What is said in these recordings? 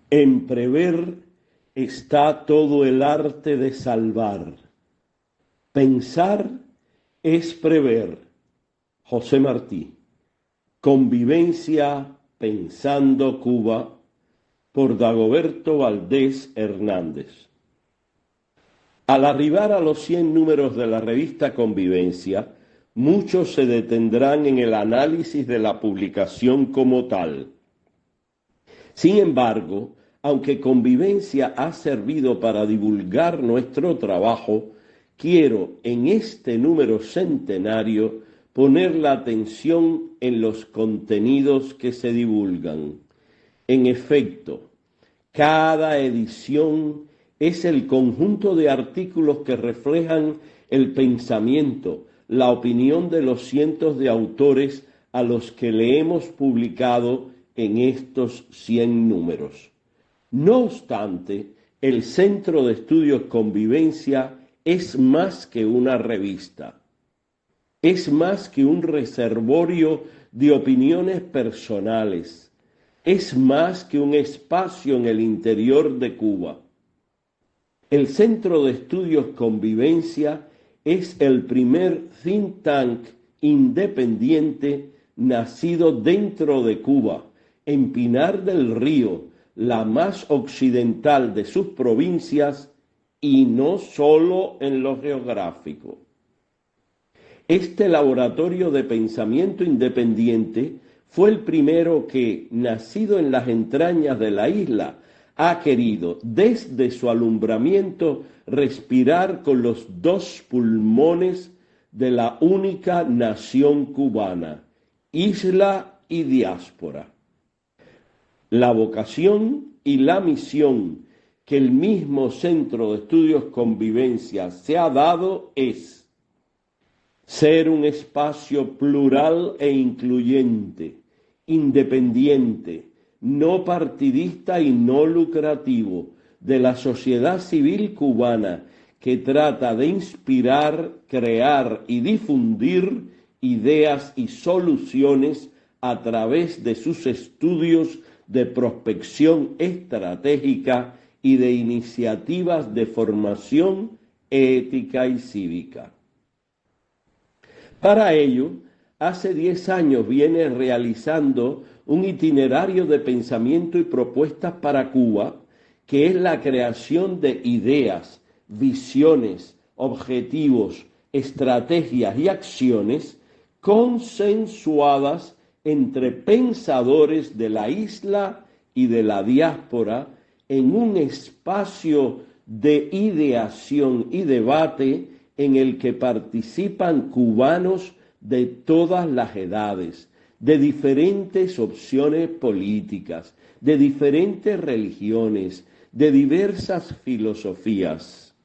En prever está todo el arte de salvar. Pensar es prever. José Martí. Convivencia pensando Cuba, por Dagoberto Valdés Hernández. Al arribar a los 100 números de la revista Convivencia, muchos se detendrán en el análisis de la publicación como tal. Sin embargo, aunque Convivencia ha servido para divulgar nuestro trabajo, quiero en este número centenario poner la atención en los contenidos que se divulgan. En efecto, cada edición es el conjunto de artículos que reflejan el pensamiento, la opinión de los cientos de autores a los que le hemos publicado en estos 100 números. No obstante, el Centro de Estudios Convivencia es más que una revista. Es más que un reservorio de opiniones personales. Es más que un espacio en el interior de Cuba. El Centro de Estudios Convivencia es el primer think tank independiente nacido dentro de Cuba, en Pinar del Río, la más occidental de sus provincias, y no solo en lo geográfico. Este laboratorio de pensamiento independiente fue el primero que, nacido en las entrañas de la isla, ha querido, desde su alumbramiento, respirar con los dos pulmones de la única nación cubana, isla y diáspora. La vocación y la misión que el mismo Centro de Estudios Convivencia se ha dado es ser un espacio plural e incluyente, independiente, no partidista y no lucrativo, de la sociedad civil cubana que trata de inspirar, crear y difundir ideas y soluciones a través de sus estudios de prospección estratégica y de iniciativas de formación ética y cívica. Para ello, hace 10 años viene realizando un itinerario de pensamiento y propuestas para Cuba, que es la creación de ideas, visiones, objetivos, estrategias y acciones consensuadas entre pensadores de la isla y de la diáspora en un espacio de ideación y debate en el que participan cubanos de todas las edades, de diferentes opciones políticas, de diferentes religiones, de diversas filosofías.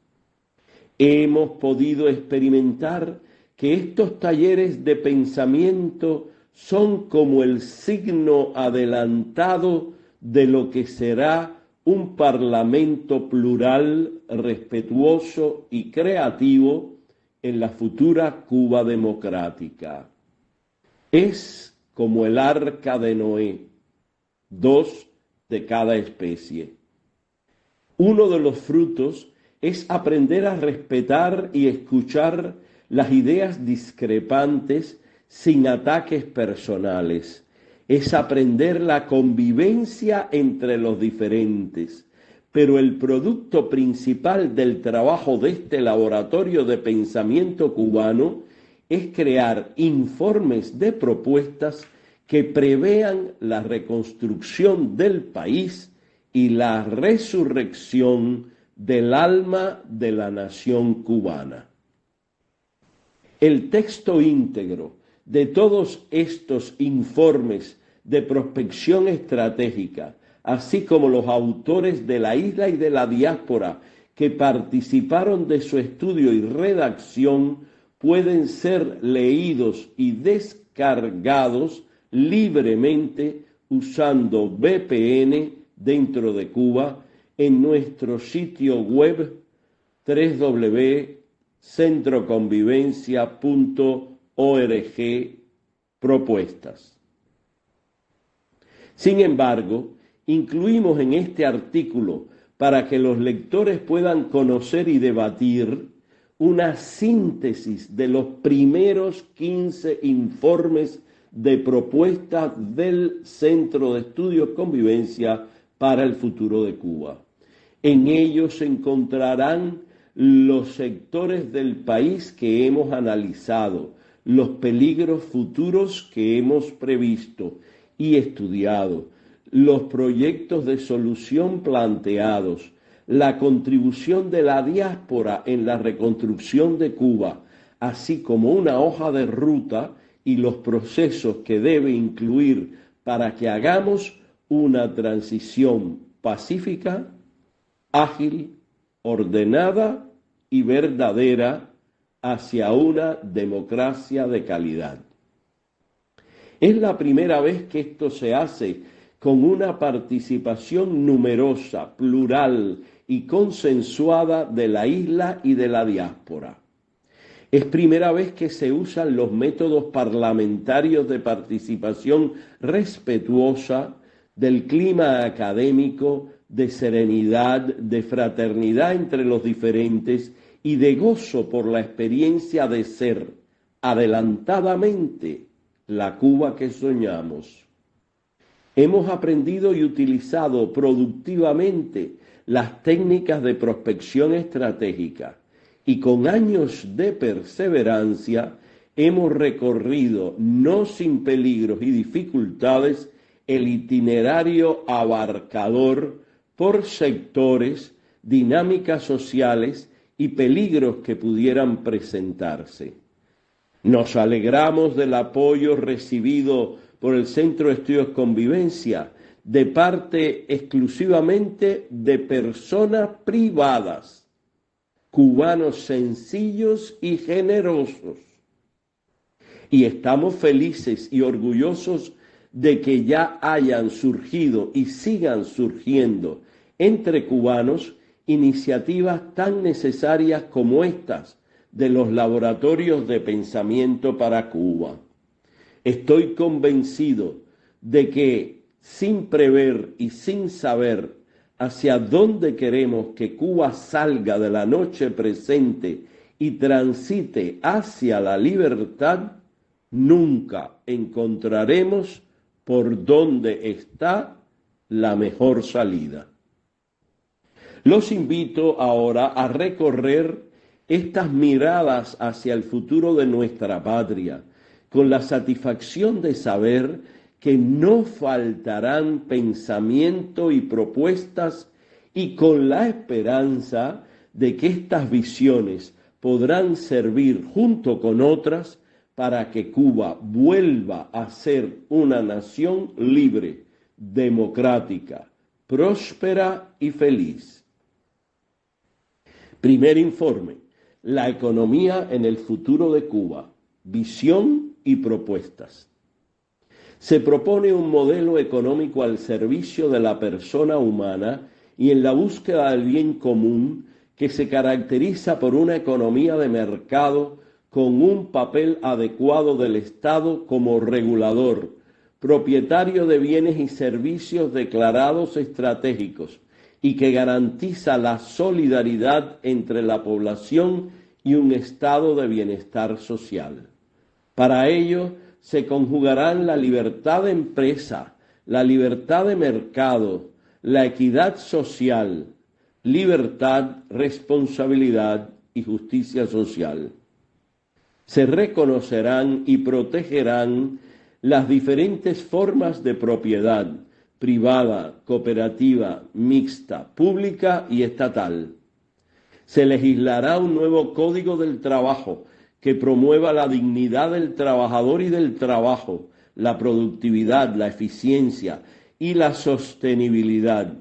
Hemos podido experimentar que estos talleres de pensamiento son como el signo adelantado de lo que será un parlamento plural, respetuoso y creativo en la futura Cuba democrática. Es como el arca de Noé, 2 de cada especie. Uno de los frutos es aprender a respetar y escuchar las ideas discrepantes sin ataques personales. Es aprender la convivencia entre los diferentes. Pero el producto principal del trabajo de este laboratorio de pensamiento cubano es crear informes de propuestas que prevean la reconstrucción del país y la resurrección del alma de la nación cubana. El texto íntegro de todos estos informes de prospección estratégica, así como los autores de la isla y de la diáspora que participaron de su estudio y redacción, pueden ser leídos y descargados libremente usando VPN dentro de Cuba en nuestro sitio web www.centroconvivencia.org propuestas. Sin embargo, incluimos en este artículo, para que los lectores puedan conocer y debatir, una síntesis de los primeros 15 informes de propuestas del Centro de Estudios Convivencia para el Futuro de Cuba. En ellos se encontrarán los sectores del país que hemos analizado, los peligros futuros que hemos previsto y estudiado, los proyectos de solución planteados, la contribución de la diáspora en la reconstrucción de Cuba, así como una hoja de ruta y los procesos que debe incluir para que hagamos una transición pacífica, ágil, ordenada y verdadera hacia una democracia de calidad. Es la primera vez que esto se hace con una participación numerosa, plural y consensuada de la isla y de la diáspora. Es primera vez que se usan los métodos parlamentarios de participación respetuosa del clima académico, de serenidad, de fraternidad entre los diferentes y de gozo por la experiencia de ser adelantadamente la Cuba que soñamos. Hemos aprendido y utilizado productivamente las técnicas de prospección estratégica y con años de perseverancia hemos recorrido, no sin peligros y dificultades, el itinerario abarcador por sectores, dinámicas sociales y peligros que pudieran presentarse. Nos alegramos del apoyo recibido por el Centro de Estudios Convivencia de parte exclusivamente de personas privadas, cubanos sencillos y generosos. Y estamos felices y orgullosos de que ya hayan surgido y sigan surgiendo entre cubanos iniciativas tan necesarias como estas de los laboratorios de pensamiento para Cuba. Estoy convencido de que sin prever y sin saber hacia dónde queremos que Cuba salga de la noche presente y transite hacia la libertad, nunca encontraremos por dónde está la mejor salida. Los invito ahora a recorrer estas miradas hacia el futuro de nuestra patria, con la satisfacción de saber que no faltarán pensamiento y propuestas y con la esperanza de que estas visiones podrán servir junto con otras para que Cuba vuelva a ser una nación libre, democrática, próspera y feliz. Primer informe: la economía en el futuro de Cuba, visión y propuestas. Se propone un modelo económico al servicio de la persona humana y en la búsqueda del bien común que se caracteriza por una economía de mercado con un papel adecuado del Estado como regulador, propietario de bienes y servicios declarados estratégicos y que garantiza la solidaridad entre la población y un estado de bienestar social. Para ello se conjugarán la libertad de empresa, la libertad de mercado, la equidad social, libertad, responsabilidad y justicia social. Se reconocerán y protegerán las diferentes formas de propiedad privada, cooperativa, mixta, pública y estatal. Se legislará un nuevo Código del Trabajo que promueva la dignidad del trabajador y del trabajo, la productividad, la eficiencia y la sostenibilidad,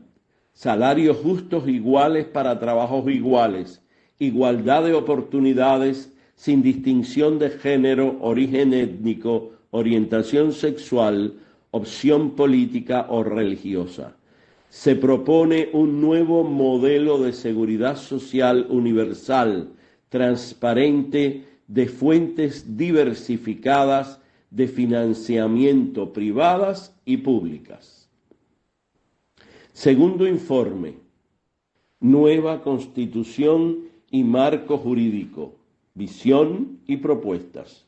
salarios justos iguales para trabajos iguales, igualdad de oportunidades sin distinción de género, origen étnico, orientación sexual, opción política o religiosa. Se propone un nuevo modelo de seguridad social universal, transparente, de fuentes diversificadas de financiamiento privadas y públicas. Segundo informe, nueva constitución y marco jurídico, visión y propuestas.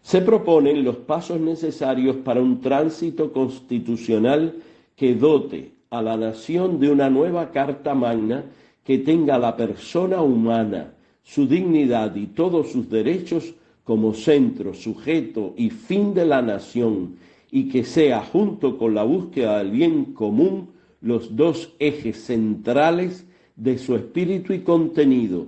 Se proponen los pasos necesarios para un tránsito constitucional que dote a la nación de una nueva Carta Magna que tenga a la persona humana, su dignidad y todos sus derechos como centro, sujeto y fin de la nación, y que sea, junto con la búsqueda del bien común, los dos ejes centrales de su espíritu y contenido,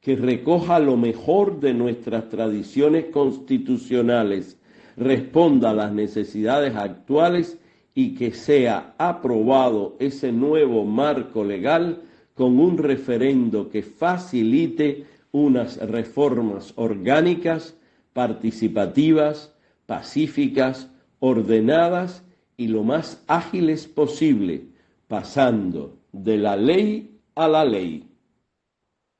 que recoja lo mejor de nuestras tradiciones constitucionales, responda a las necesidades actuales y que sea aprobado ese nuevo marco legal con un referendo que facilite unas reformas orgánicas, participativas, pacíficas, ordenadas y lo más ágiles posible, pasando de la ley a la ley.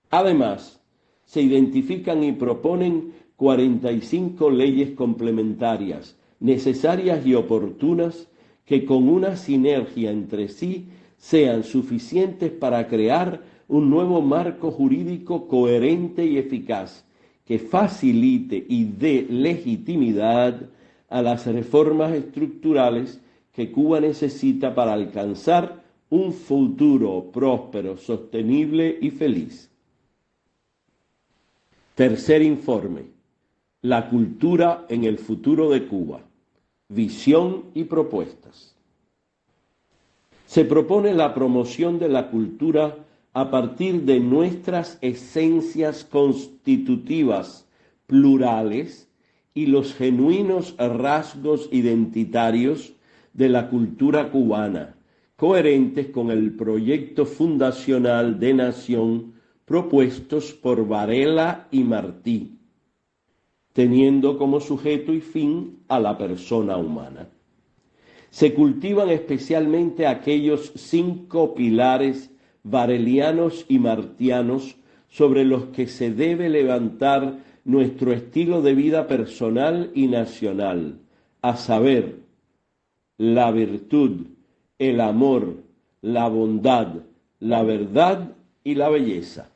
Además, se identifican y proponen 45 leyes complementarias, necesarias y oportunas, que con una sinergia entre sí sean suficientes para crear un nuevo marco jurídico coherente y eficaz, que facilite y dé legitimidad a las reformas estructurales que Cuba necesita para alcanzar un futuro próspero, sostenible y feliz. Tercer informe, la cultura en el futuro de Cuba, visión y propuestas. Se propone la promoción de la cultura a partir de nuestras esencias constitutivas plurales y los genuinos rasgos identitarios de la cultura cubana, coherentes con el proyecto fundacional de nación propuestos por Varela y Martí, teniendo como sujeto y fin a la persona humana. Se cultivan especialmente aquellos 5 pilares varelianos y martianos sobre los que se debe levantar nuestro estilo de vida personal y nacional, a saber, la virtud, el amor, la bondad, la verdad y la belleza.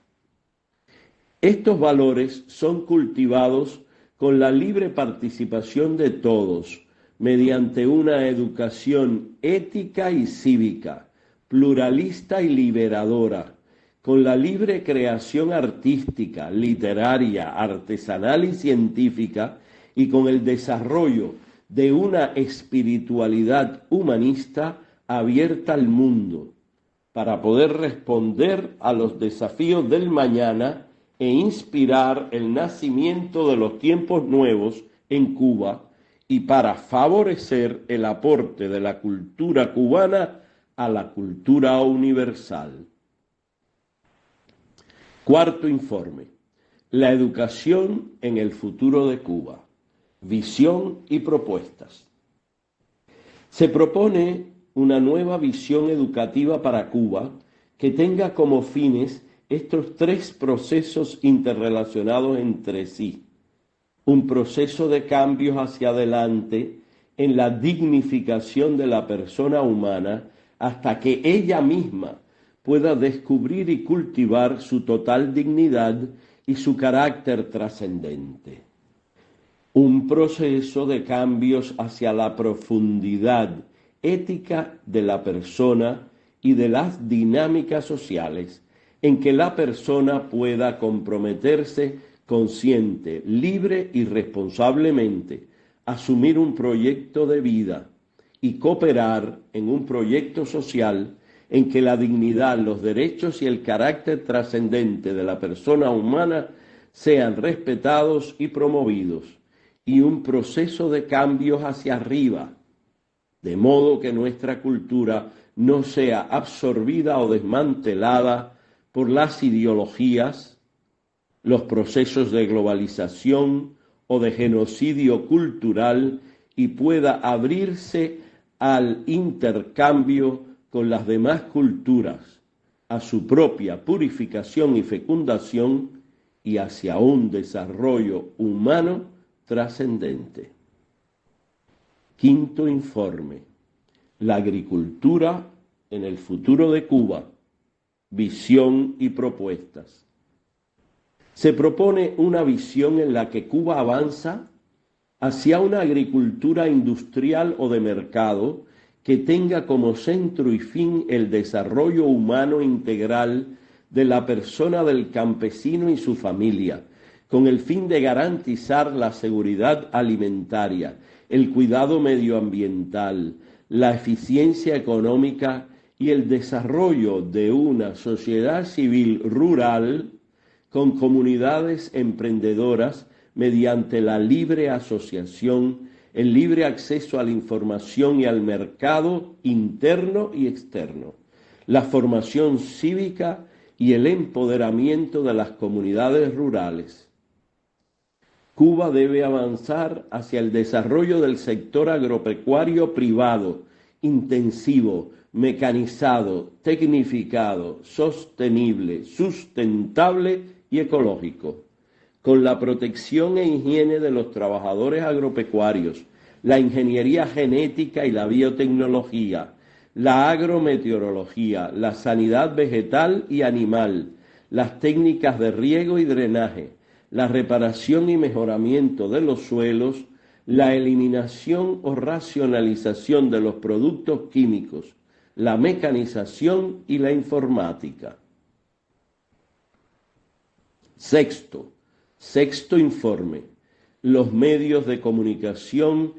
Estos valores son cultivados con la libre participación de todos, mediante una educación ética y cívica, pluralista y liberadora, con la libre creación artística, literaria, artesanal y científica, y con el desarrollo de una espiritualidad humanista abierta al mundo, para poder responder a los desafíos del mañana e inspirar el nacimiento de los tiempos nuevos en Cuba, y para favorecer el aporte de la cultura cubana a la cultura universal. Cuarto informe, la educación en el futuro de Cuba, visión y propuestas. Se propone una nueva visión educativa para Cuba que tenga como fines estos 3 procesos interrelacionados entre sí. Un proceso de cambios hacia adelante en la dignificación de la persona humana hasta que ella misma pueda descubrir y cultivar su total dignidad y su carácter trascendente. Un proceso de cambios hacia la profundidad ética de la persona y de las dinámicas sociales, en que la persona pueda comprometerse consciente, libre y responsablemente, asumir un proyecto de vida y cooperar en un proyecto social en que la dignidad, los derechos y el carácter trascendente de la persona humana sean respetados y promovidos, y un proceso de cambios hacia arriba, de modo que nuestra cultura no sea absorbida o desmantelada por las ideologías, los procesos de globalización o de genocidio cultural, y pueda abrirse al intercambio con las demás culturas, a su propia purificación y fecundación y hacia un desarrollo humano trascendente. Quinto informe, la agricultura en el futuro de Cuba, visión y propuestas. Se propone una visión en la que Cuba avanza hacia una agricultura industrial o de mercado que tenga como centro y fin el desarrollo humano integral de la persona del campesino y su familia, con el fin de garantizar la seguridad alimentaria, el cuidado medioambiental, la eficiencia económica y el desarrollo de una sociedad civil rural con comunidades emprendedoras mediante la libre asociación, el libre acceso a la información y al mercado interno y externo, la formación cívica y el empoderamiento de las comunidades rurales. Cuba debe avanzar hacia el desarrollo del sector agropecuario privado, intensivo, mecanizado, tecnificado, sostenible, sustentable y ecológico, con la protección e higiene de los trabajadores agropecuarios, la ingeniería genética y la biotecnología, la agrometeorología, la sanidad vegetal y animal, las técnicas de riego y drenaje, la reparación y mejoramiento de los suelos, la eliminación o racionalización de los productos químicos, la mecanización y la informática. Sexto informe, los medios de comunicación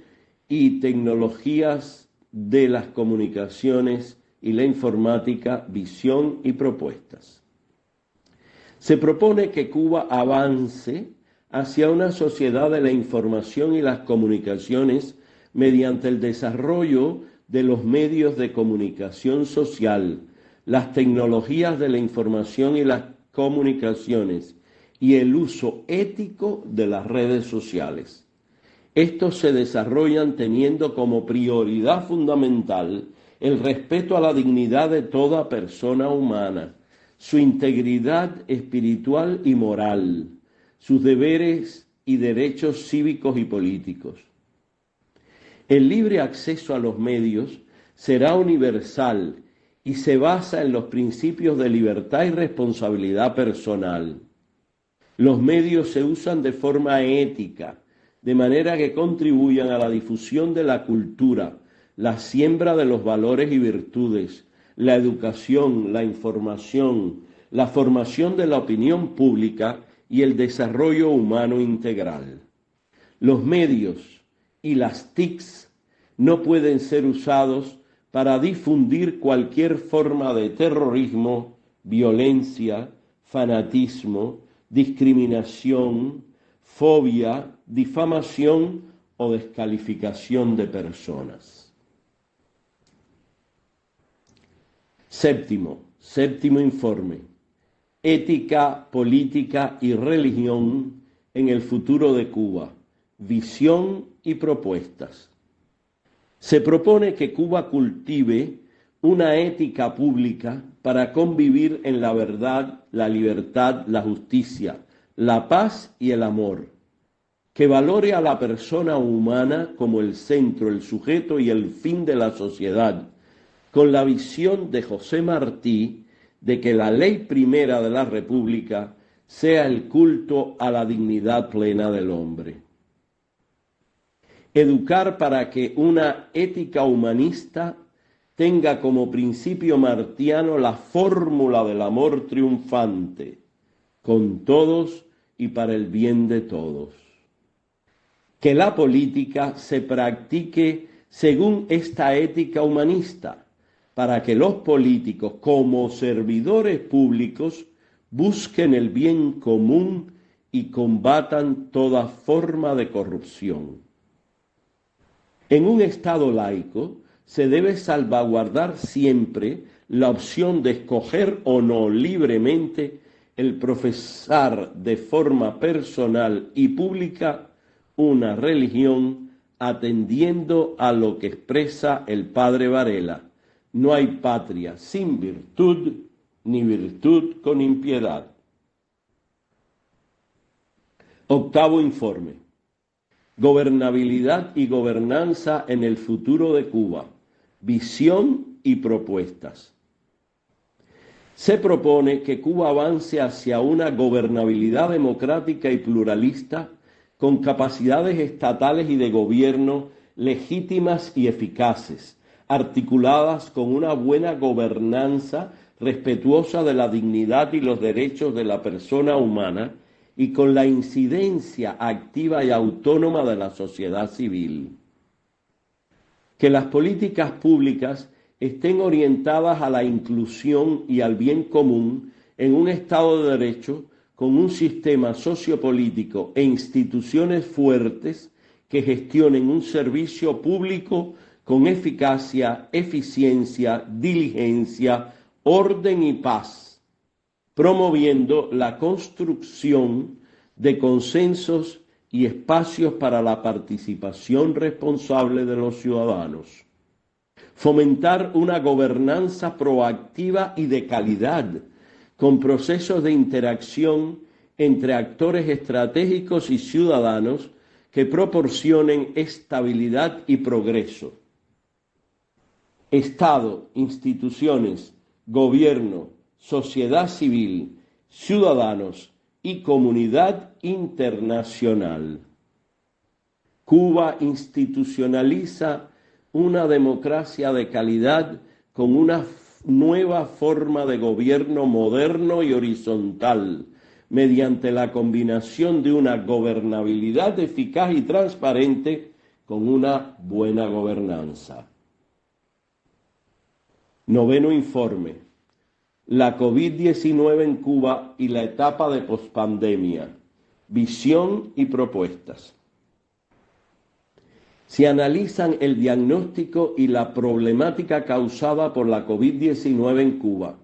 y tecnologías de las comunicaciones y la informática, visión y propuestas. Se propone que Cuba avance hacia una sociedad de la información y las comunicaciones mediante el desarrollo de los medios de comunicación social, las tecnologías de la información y las comunicaciones y el uso ético de las redes sociales. Estos se desarrollan teniendo como prioridad fundamental el respeto a la dignidad de toda persona humana, su integridad espiritual y moral, sus deberes y derechos cívicos y políticos. El libre acceso a los medios será universal y se basa en los principios de libertad y responsabilidad personal. Los medios se usan de forma ética, de manera que contribuyan a la difusión de la cultura, la siembra de los valores y virtudes, la educación, la información, la formación de la opinión pública y el desarrollo humano integral. Los medios y las TICs no pueden ser usados para difundir cualquier forma de terrorismo, violencia, fanatismo, discriminación, fobia, difamación o descalificación de personas. Séptimo informe. Ética, política y religión en el futuro de Cuba. Visión y propuestas. Se propone que Cuba cultive una ética pública para convivir en la verdad, la libertad, la justicia, la paz y el amor, que valore a la persona humana como el centro, el sujeto y el fin de la sociedad, con la visión de José Martí de que la ley primera de la República sea el culto a la dignidad plena del hombre. Educar para que una ética humanista tenga como principio martiano la fórmula del amor triunfante, con todos y para el bien de todos. Que la política se practique según esta ética humanista, para que los políticos, como servidores públicos, busquen el bien común y combatan toda forma de corrupción. En un Estado laico se debe salvaguardar siempre la opción de escoger o no libremente el profesar de forma personal y pública una religión, atendiendo a lo que expresa el padre Varela: no hay patria sin virtud, ni virtud con impiedad. Octavo informe. Gobernabilidad y gobernanza en el futuro de Cuba. visión y propuestas. Se propone que Cuba avance hacia una gobernabilidad democrática y pluralista con capacidades estatales y de gobierno legítimas y eficaces, articuladas con una buena gobernanza respetuosa de la dignidad y los derechos de la persona humana y con la incidencia activa y autónoma de la sociedad civil. Que las políticas públicas estén orientadas a la inclusión y al bien común en un Estado de Derecho con un sistema sociopolítico e instituciones fuertes que gestionen un servicio público con eficacia, eficiencia, diligencia, orden y paz, promoviendo la construcción de consensos y espacios para la participación responsable de los ciudadanos. Fomentar una gobernanza proactiva y de calidad, con procesos de interacción entre actores estratégicos y ciudadanos que proporcionen estabilidad y progreso. Estado, instituciones, gobierno, sociedad civil, ciudadanos y comunidad internacional. Cuba institucionaliza una democracia de calidad con una nueva forma de gobierno moderno y horizontal, mediante la combinación de una gobernabilidad eficaz y transparente con una buena gobernanza. Noveno informe. La COVID-19 en Cuba y la etapa de pospandemia. Visión y propuestas. Se analizan el diagnóstico y la problemática causada por la COVID-19 en Cuba.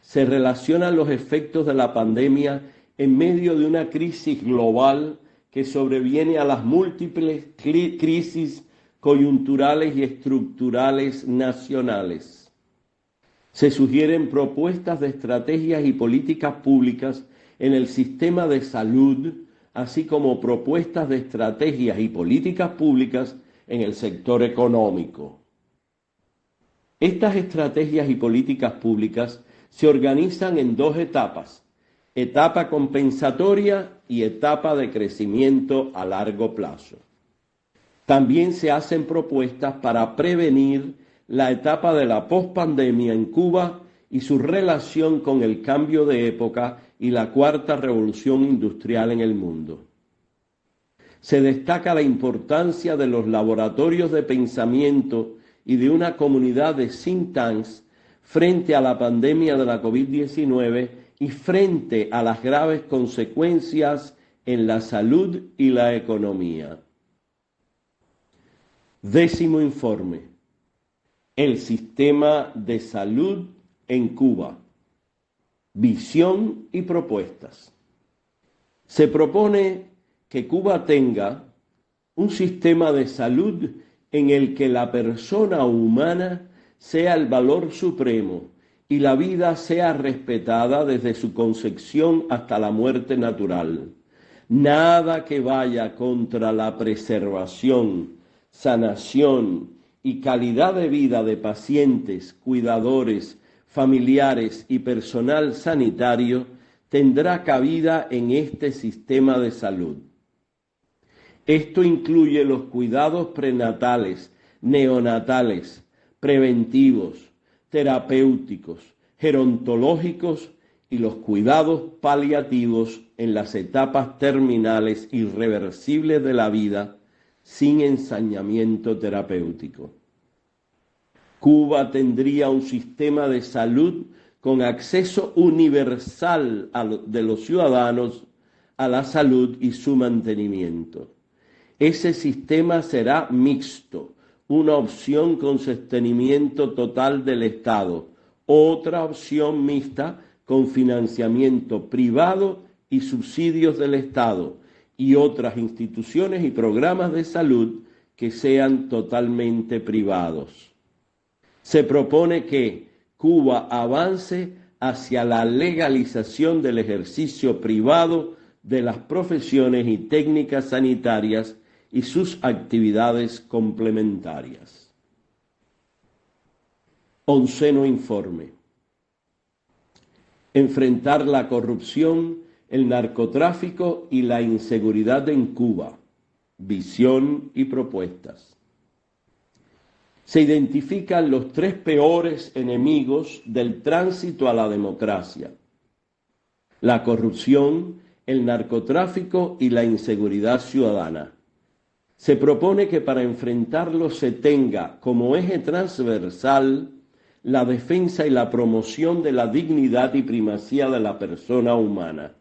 Se relacionan los efectos de la pandemia en medio de una crisis global que sobreviene a las múltiples crisis coyunturales y estructurales nacionales. Se sugieren propuestas de estrategias y políticas públicas en el sistema de salud, así como propuestas de estrategias y políticas públicas en el sector económico. Estas estrategias y políticas públicas se organizan en dos etapas: etapa compensatoria y etapa de crecimiento a largo plazo. También se hacen propuestas para prevenir la etapa de la pospandemia en Cuba y su relación con el cambio de época y la cuarta revolución industrial en el mundo. Se destaca la importancia de los laboratorios de pensamiento y de una comunidad de think tanks frente a la pandemia de la COVID-19 y frente a las graves consecuencias en la salud y la economía. Décimo informe. El sistema de salud en Cuba. Visión y propuestas. Se propone que Cuba tenga un sistema de salud en el que la persona humana sea el valor supremo y la vida sea respetada desde su concepción hasta la muerte natural. Nada que vaya contra la preservación, sanación y calidad de vida de pacientes, cuidadores, familiares y personal sanitario tendrá cabida en este sistema de salud. Esto incluye los cuidados prenatales, neonatales, preventivos, terapéuticos, gerontológicos y los cuidados paliativos en las etapas terminales irreversibles de la vida sin ensañamiento terapéutico. Cuba tendría un sistema de salud con acceso universal de los ciudadanos a la salud y su mantenimiento. Ese sistema será mixto, una opción con sostenimiento total del Estado, otra opción mixta con financiamiento privado y subsidios del Estado, y otras instituciones y programas de salud que sean totalmente privados. Se propone que Cuba avance hacia la legalización del ejercicio privado de las profesiones y técnicas sanitarias y sus actividades complementarias. 11º informe. Enfrentar la corrupción, el narcotráfico y la inseguridad en Cuba. Visión y propuestas. Se identifican los 3 peores enemigos del tránsito a la democracia: la corrupción, el narcotráfico y la inseguridad ciudadana. Se propone que para enfrentarlos se tenga como eje transversal la defensa y la promoción de la dignidad y primacía de la persona humana.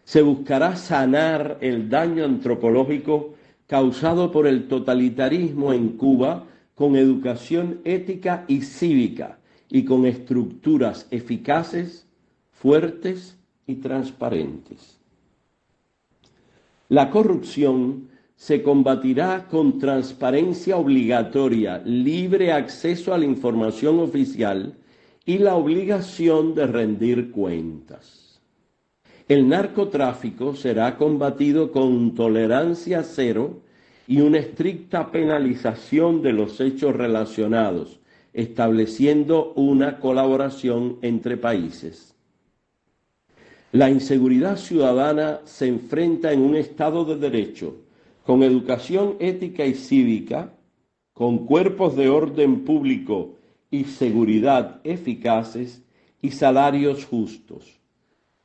Se buscará sanar el daño antropológico causado por el totalitarismo en Cuba con educación ética y cívica y con estructuras eficaces, fuertes y transparentes. La corrupción se combatirá con transparencia obligatoria, libre acceso a la información oficial y la obligación de rendir cuentas. El narcotráfico será combatido con tolerancia cero y una estricta penalización de los hechos relacionados, estableciendo una colaboración entre países. La inseguridad ciudadana se enfrenta en un Estado de Derecho, con educación ética y cívica, con cuerpos de orden público y seguridad eficaces y salarios justos.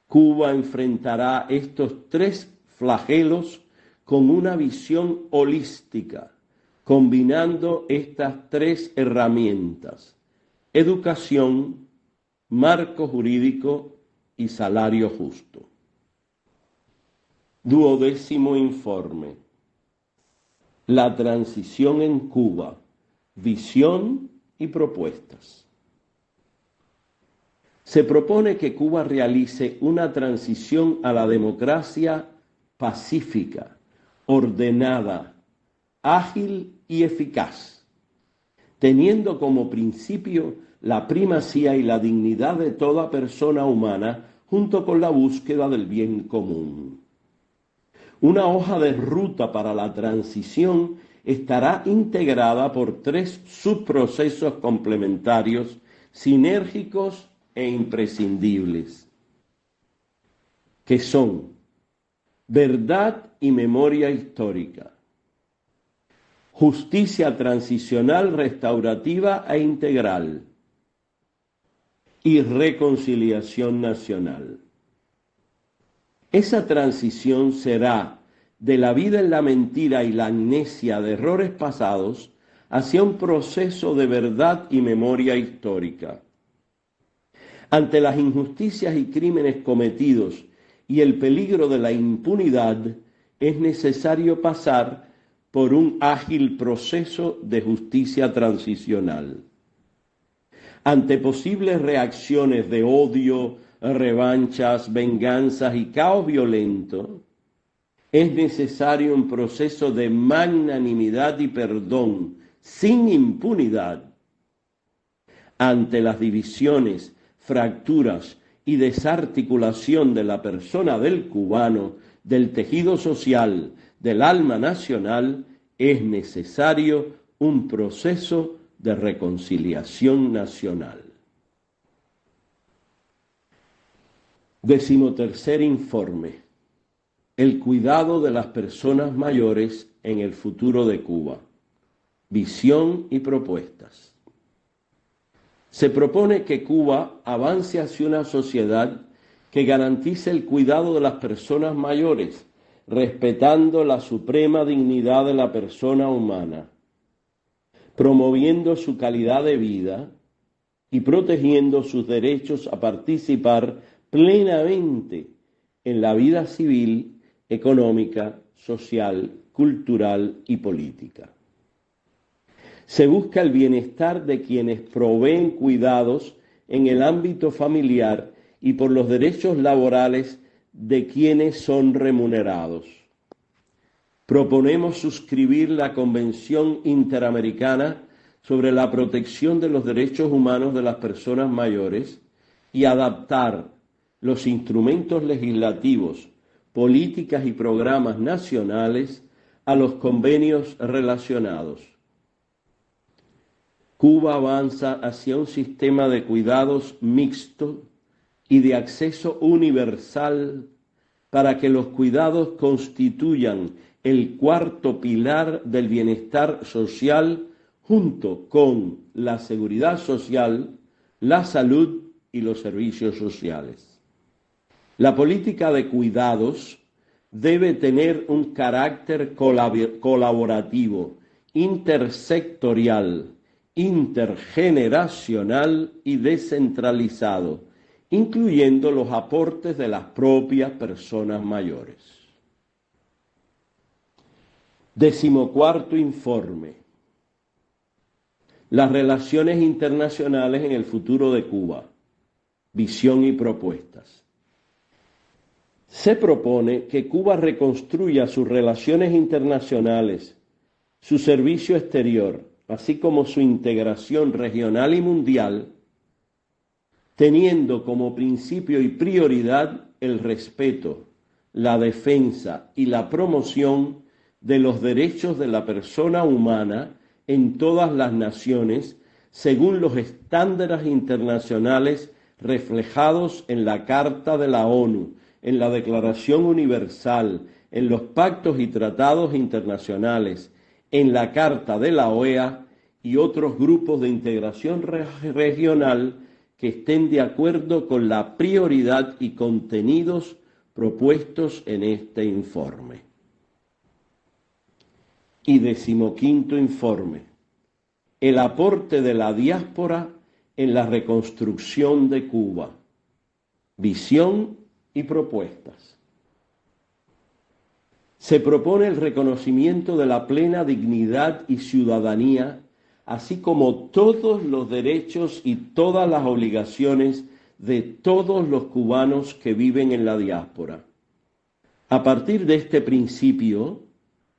Cuba enfrentará estos 3 flagelos con una visión holística, combinando estas 3 herramientas: educación, marco jurídico y salario justo. 12º informe. La transición en Cuba, visión y propuestas. Se propone que Cuba realice una transición a la democracia pacífica, ordenada, ágil y eficaz, teniendo como principio la primacía y la dignidad de toda persona humana junto con la búsqueda del bien común. Una hoja de ruta para la transición estará integrada por 3 subprocesos complementarios, sinérgicos e imprescindibles, que son verdad y memoria histórica, justicia transicional, restaurativa e integral, y reconciliación nacional. Esa transición será de la vida en la mentira y la amnesia de errores pasados hacia un proceso de verdad y memoria histórica. Ante las injusticias y crímenes cometidos y el peligro de la impunidad, es necesario pasar por un ágil proceso de justicia transicional. Ante posibles reacciones de odio, revanchas, venganzas y caos violento, es necesario un proceso de magnanimidad y perdón sin impunidad. Ante las divisiones, fracturas y desarticulación de la persona del cubano, del tejido social, del alma nacional, es necesario un proceso de reconciliación nacional. 13º informe. El cuidado de las personas mayores en el futuro de Cuba. Visión y propuestas. Se propone que Cuba avance hacia una sociedad que garantice el cuidado de las personas mayores, respetando la suprema dignidad de la persona humana, promoviendo su calidad de vida y protegiendo sus derechos a participar plenamente en la vida civil, económica, social, cultural y política. Se busca el bienestar de quienes proveen cuidados en el ámbito familiar y por los derechos laborales de quienes son remunerados. Proponemos suscribir la Convención Interamericana sobre la protección de los derechos humanos de las personas mayores y adaptar los instrumentos legislativos, políticas y programas nacionales a los convenios relacionados. Cuba avanza hacia un sistema de cuidados mixto y de acceso universal para que los cuidados constituyan el cuarto pilar del bienestar social junto con la seguridad social, la salud y los servicios sociales. La política de cuidados debe tener un carácter colaborativo, intersectorial, intergeneracional y descentralizado, incluyendo los aportes de las propias personas mayores. 14º informe. Las relaciones internacionales en el futuro de Cuba. Visión y propuestas. Se propone que Cuba reconstruya sus relaciones internacionales, su servicio exterior, así como su integración regional y mundial, teniendo como principio y prioridad el respeto, la defensa y la promoción de los derechos de la persona humana en todas las naciones, según los estándares internacionales reflejados en la Carta de la ONU, en la Declaración Universal, en los pactos y tratados internacionales, en la Carta de la OEA y otros grupos de integración regional que estén de acuerdo con la prioridad y contenidos propuestos en este informe. Y 15º informe. El aporte de la diáspora en la reconstrucción de Cuba. Visión y propuestas. Se propone el reconocimiento de la plena dignidad y ciudadanía, así como todos los derechos y todas las obligaciones de todos los cubanos que viven en la diáspora. A partir de este principio,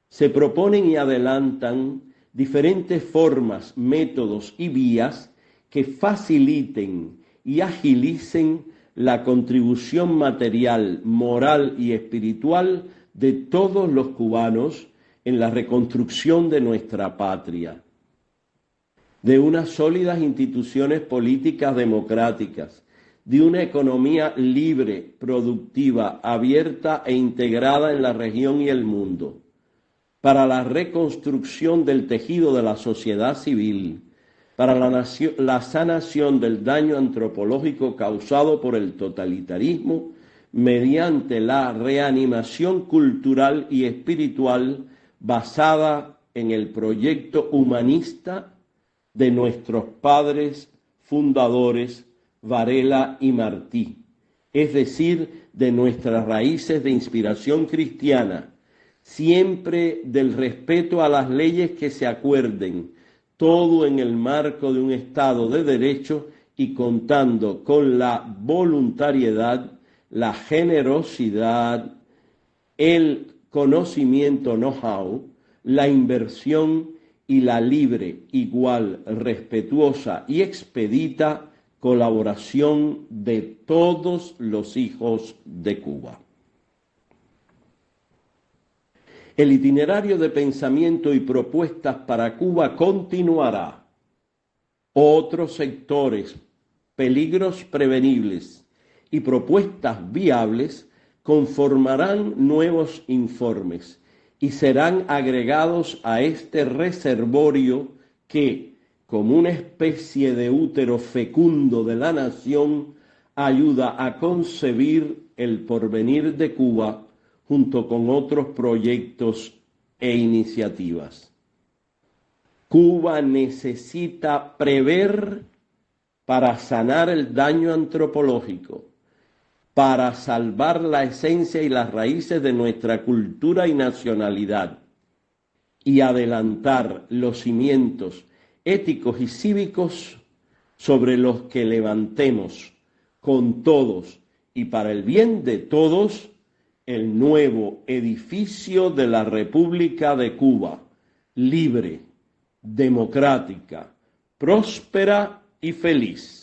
se proponen y adelantan diferentes formas, métodos y vías que faciliten y agilicen la contribución material, moral y espiritual de todos los cubanos en la reconstrucción de nuestra patria, de unas sólidas instituciones políticas democráticas, de una economía libre, productiva, abierta e integrada en la región y el mundo, para la reconstrucción del tejido de la sociedad civil, para la sanación del daño antropológico causado por el totalitarismo, mediante la reanimación cultural y espiritual basada en el proyecto humanista de nuestros padres fundadores Varela y Martí, es decir, de nuestras raíces de inspiración cristiana, siempre del respeto a las leyes que se acuerden, todo en el marco de un Estado de Derecho y contando con la voluntariedad, la generosidad, el conocimiento know-how, la inversión y la libre, igual, respetuosa y expedita colaboración de todos los hijos de Cuba. El itinerario de pensamiento y propuestas para Cuba continuará. Otros sectores, peligros prevenibles y propuestas viables conformarán nuevos informes y serán agregados a este reservorio que, como una especie de útero fecundo de la nación, ayuda a concebir el porvenir de Cuba junto con otros proyectos e iniciativas. Cuba necesita prever para sanar el daño antropológico, para salvar la esencia y las raíces de nuestra cultura y nacionalidad, y adelantar los cimientos éticos y cívicos sobre los que levantemos con todos y para el bien de todos el nuevo edificio de la República de Cuba, libre, democrática, próspera y feliz.